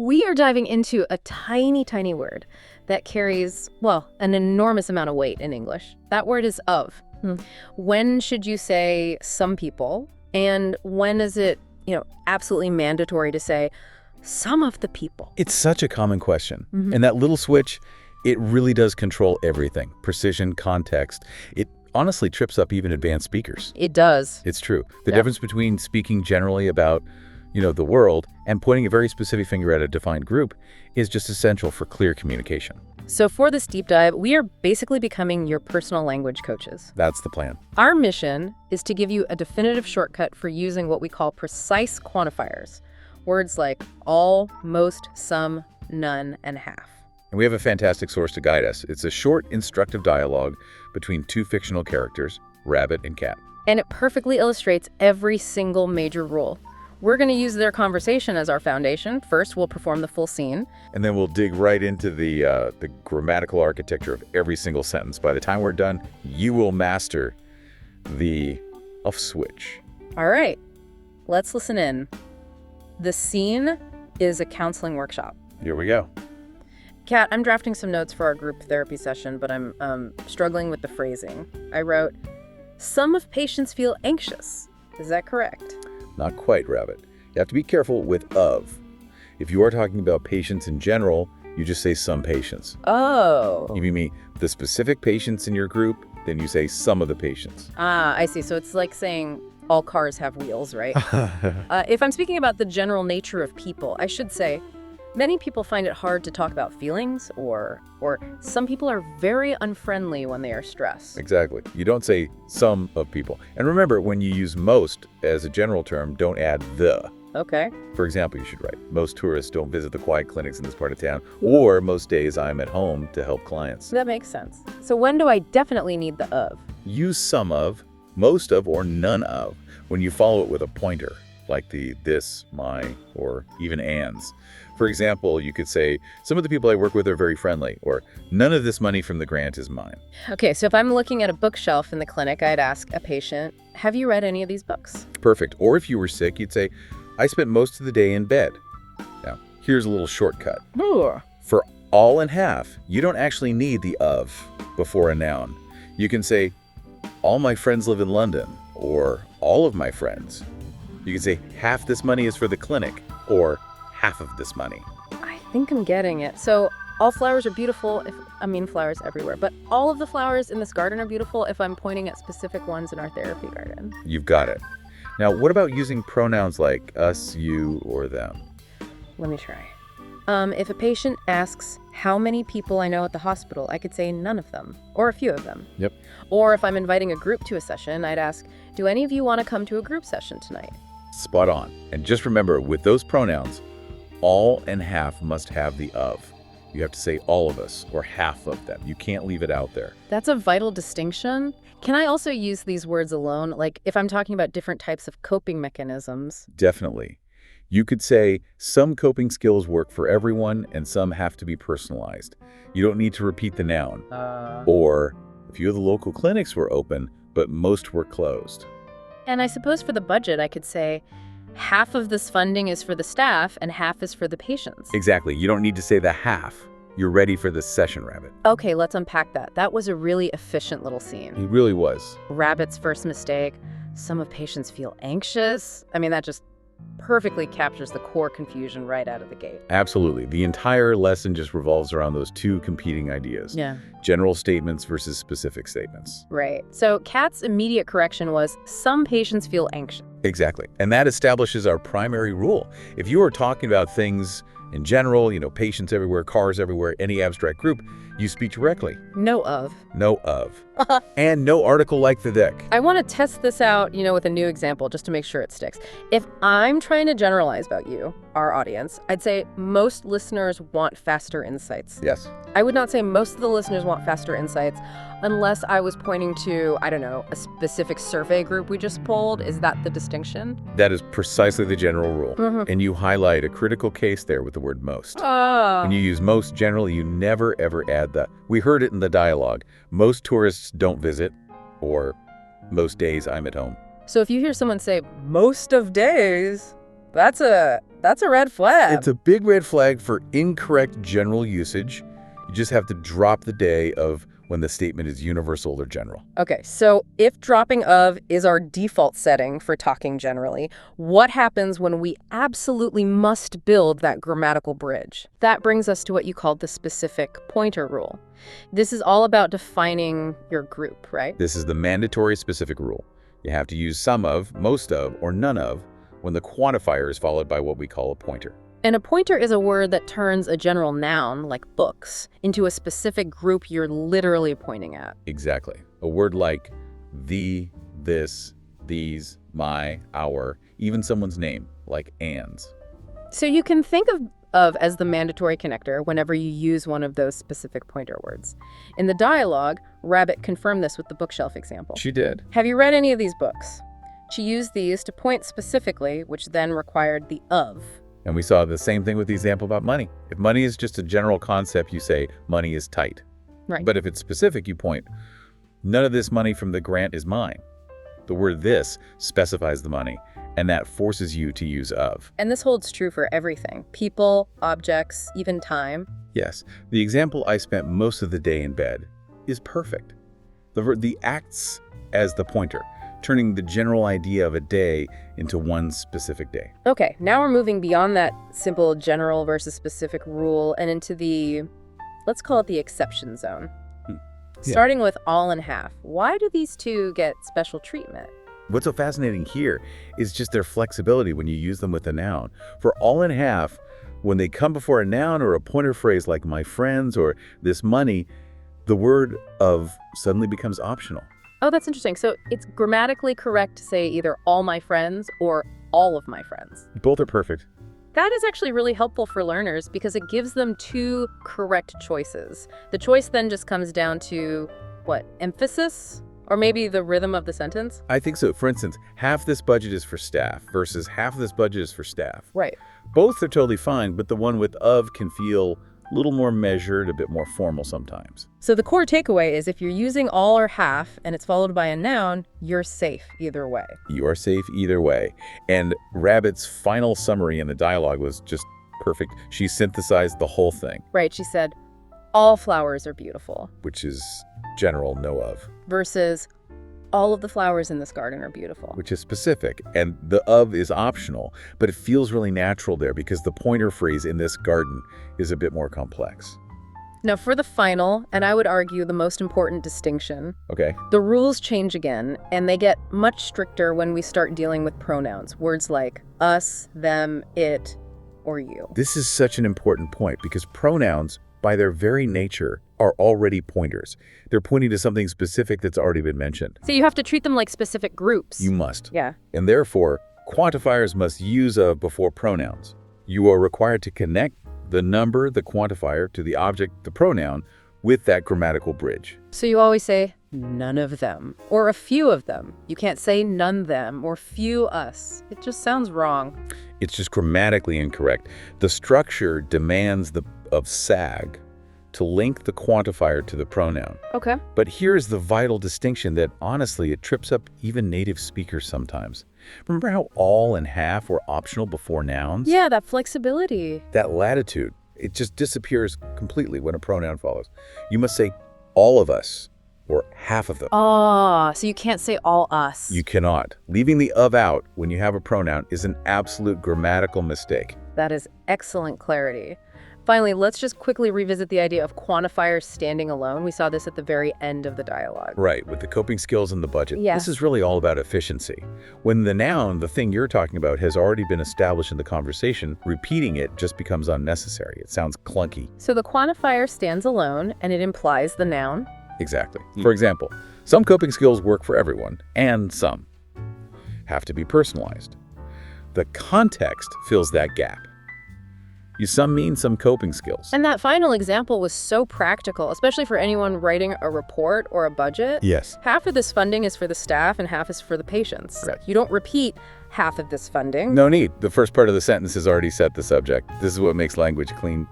We are diving into a tiny, tiny word that carries, well, an enormous amount of weight in English. That word is of. When should you say some people? And when is it, absolutely mandatory to say some of the people? It's such a common question. And that little switch, it really does control everything. Precision, context. It honestly trips up even advanced speakers. It does. It's true. The difference between speaking generally about, the world and pointing a very specific finger at a defined group is just essential for clear communication. So for this deep dive, we are basically becoming your personal language coaches. That's the plan. Our mission is to give you a definitive shortcut for using what we call precise quantifiers. Words like all, most, some, none, and half. And we have a fantastic source to guide us. It's a short, instructive dialogue between two fictional characters, rabbit and cat. And it perfectly illustrates every single major rule. We're going to use their conversation as our foundation. First, we'll perform the full scene. And then we'll dig right into the grammatical architecture of every single sentence. By the time we're done, you will master the off switch. All right, let's listen in. The scene is a counseling workshop. Here we go. Kat, I'm drafting some notes for our group therapy session, but I'm struggling with the phrasing. I wrote, some of patients feel anxious. Is that correct? Not quite, Rabbit. You have to be careful with of. If you are talking about patients in general, you just say some patients. Oh. If you mean the specific patients in your group, then you say some of the patients. Ah, I see. So it's like saying all cars have wheels, right? If I'm speaking about the general nature of people, I should say many people find it hard to talk about feelings, or some people are very unfriendly when they are stressed. Exactly. You don't say some of people. And remember, when you use most as a general term, don't add the. Okay. For example, you should write, most tourists don't visit the quiet clinics in this part of town, or most days I'm at home to help clients. That makes sense. So when do I definitely need the of? Use some of, most of, or none of when you follow it with a pointer, like the this, my, or even ands. For example, you could say, some of the people I work with are very friendly, or none of this money from the grant is mine. Okay, so if I'm looking at a bookshelf in the clinic, I'd ask a patient, have you read any of these books? Perfect. Or if you were sick, you'd say, I spent most of the day in bed. Now, here's a little shortcut. Ooh. For all and half, you don't actually need the of before a noun. You can say, all my friends live in London, or all of my friends. You can say, half this money is for the clinic, or half of this money. I think I'm getting it. So all flowers are beautiful flowers everywhere, but all of the flowers in this garden are beautiful if I'm pointing at specific ones in our therapy garden. You've got it. Now, what about using pronouns like us, you, or them? Let me try. If a patient asks how many people I know at the hospital, I could say none of them, or a few of them. Yep. Or if I'm inviting a group to a session, I'd ask, do any of you want to come to a group session tonight? Spot on. And just remember, with those pronouns, all and half must have the of. You have to say all of us, or half of them. You can't leave it out there. That's a vital distinction. Can I also use these words alone? Like if I'm talking about different types of coping mechanisms? Definitely. You could say some coping skills work for everyone and some have to be personalized. You don't need to repeat the noun. Or a few of the local clinics were open, but most were closed. And I suppose for the budget, I could say half of this funding is for the staff and half is for the patients. Exactly. You don't need to say the half. You're ready for the session, Rabbit. Okay, let's unpack that. That was a really efficient little scene. It really was. Rabbit's first mistake. Some of patients feel anxious. That just perfectly captures the core confusion right out of the gate. Absolutely. The entire lesson just revolves around those two competing ideas. Yeah. General statements versus specific statements. Right. So Kat's immediate correction was, some patients feel anxious. Exactly. And that establishes our primary rule. If you are talking about things in general, patients everywhere, cars everywhere, any abstract group, you speak directly. No of. No of. And no article like the deck. I want to test this out, with a new example just to make sure it sticks. If I'm trying to generalize about you, our audience, I'd say most listeners want faster insights. Yes. I would not say most of the listeners want faster insights unless I was pointing to, a specific survey group we just polled. Is that the distinction? That is precisely the general rule. And you highlight a critical case there with the word most. When you use most generally, you never ever add the. We heard it in the dialogue. Most tourists don't visit, or most days I'm at home. So if you hear someone say most of days, that's a That's a red flag. It's a big red flag for incorrect general usage. You just have to drop the day of when the statement is universal or general. Okay, so if dropping of is our default setting for talking generally, what happens when we absolutely must build that grammatical bridge? That brings us to what you called the specific pointer rule. This is all about defining your group, right? This is the mandatory specific rule. You have to use some of, most of, or none of when the quantifier is followed by what we call a pointer. And a pointer is a word that turns a general noun, like books, into a specific group you're literally pointing at. Exactly. A word like the, this, these, my, our, even someone's name, like Anne's. So you can think of as the mandatory connector whenever you use one of those specific pointer words. In the dialogue, Rabbit confirmed this with the bookshelf example. She did. Have you read any of these books? She used these to point specifically, which then required the of. And we saw the same thing with the example about money. If money is just a general concept, you say money is tight. Right. But if it's specific, you point, none of this money from the grant is mine. The word this specifies the money, and that forces you to use of. And this holds true for everything. People, objects, even time. Yes, the example I spent most of the day in bed is perfect. The acts as the pointer, turning the general idea of a day into one specific day. Okay, now we're moving beyond that simple general versus specific rule and into the, let's call it the exception zone. Yeah. Starting with all and half. Why do these two get special treatment? What's so fascinating here is just their flexibility when you use them with a noun. For all and half, when they come before a noun or a pointer phrase like my friends or this money, the word of suddenly becomes optional. Oh, that's interesting. So it's grammatically correct to say either all my friends or all of my friends. Both are perfect. That is actually really helpful for learners because it gives them two correct choices. The choice then just comes down to, what, emphasis? Or maybe the rhythm of the sentence? I think so. For instance, half this budget is for staff versus half this budget is for staff. Right. Both are totally fine, but the one with of can feel a little more measured, a bit more formal sometimes. So the core takeaway is if you're using all or half and it's followed by a noun, you're safe either way. You are safe either way. And Rabbit's final summary in the dialogue was just perfect. She synthesized the whole thing. Right, she said, all flowers are beautiful. Which is general, no of. Versus, all of the flowers in this garden are beautiful. Which is specific. And the of is optional, but it feels really natural there because the pointer phrase in this garden is a bit more complex. Now for the final, and I would argue the most important distinction, Okay. the rules change again, and they get much stricter when we start dealing with pronouns. Words like us, them, it, or you. This is such an important point because pronouns, by their very nature, are already pointers. They're pointing to something specific that's already been mentioned. So you have to treat them like specific groups. You must. Yeah. And therefore, quantifiers must use of before pronouns. You are required to connect the number, the quantifier, to the object, the pronoun, with that grammatical bridge. So you always say, none of them, or a few of them. You can't say none them, or few us. It just sounds wrong. It's just grammatically incorrect. The structure demands of SAG to link the quantifier to the pronoun. Okay. But here's the vital distinction that, honestly, it trips up even native speakers sometimes. Remember how all and half were optional before nouns? Yeah, that flexibility. That latitude, it just disappears completely when a pronoun follows. You must say all of us or half of them. Oh, so you can't say all us. You cannot. Leaving the of out when you have a pronoun is an absolute grammatical mistake. That is excellent clarity. Finally, let's just quickly revisit the idea of quantifiers standing alone. We saw this at the very end of the dialogue. Right, with the coping skills and the budget. Yeah. This is really all about efficiency. When the noun, the thing you're talking about, has already been established in the conversation, repeating it just becomes unnecessary. It sounds clunky. So the quantifier stands alone, and it implies the noun. Exactly. For example, some coping skills work for everyone, and some have to be personalized. The context fills that gap. Some mean some coping skills. And that final example was so practical, especially for anyone writing a report or a budget. Yes. Half of this funding is for the staff and half is for the patients. Correct. You don't repeat half of this funding. No need. The first part of the sentence has already set the subject. This is what makes language clean,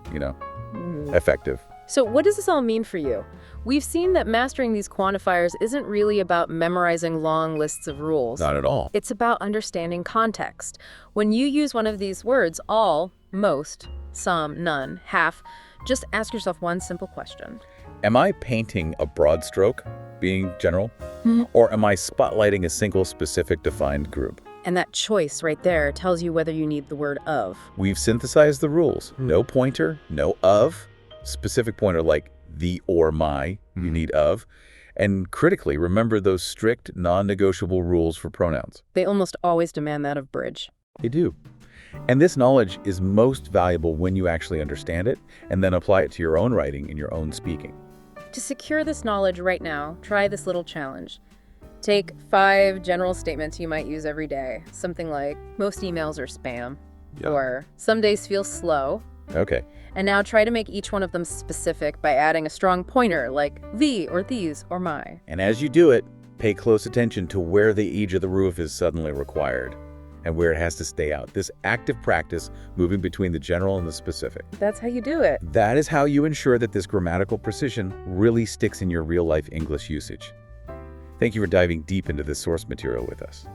effective. So what does this all mean for you? We've seen that mastering these quantifiers isn't really about memorizing long lists of rules. Not at all. It's about understanding context. When you use one of these words, all, most, some, none, half, just ask yourself one simple question. Am I painting a broad stroke, being general? Or am I spotlighting a single specific defined group? And that choice right there tells you whether you need the word of. We've synthesized the rules. No pointer, no of. Specific pointer like the or my, you need of. And critically, remember those strict, non-negotiable rules for pronouns. They almost always demand that of bridge. They do. And this knowledge is most valuable when you actually understand it and then apply it to your own writing and your own speaking. To secure this knowledge right now, try this little challenge. Take 5 general statements you might use every day. Something like, most emails are spam. Yeah. Or, some days feel slow. Okay. And now try to make each one of them specific by adding a strong pointer like the or these or my. And as you do it, pay close attention to where the edge of the roof is suddenly required and where it has to stay out. This active practice moving between the general and the specific. That's how you do it. That is how you ensure that this grammatical precision really sticks in your real-life English usage. Thank you for diving deep into this source material with us.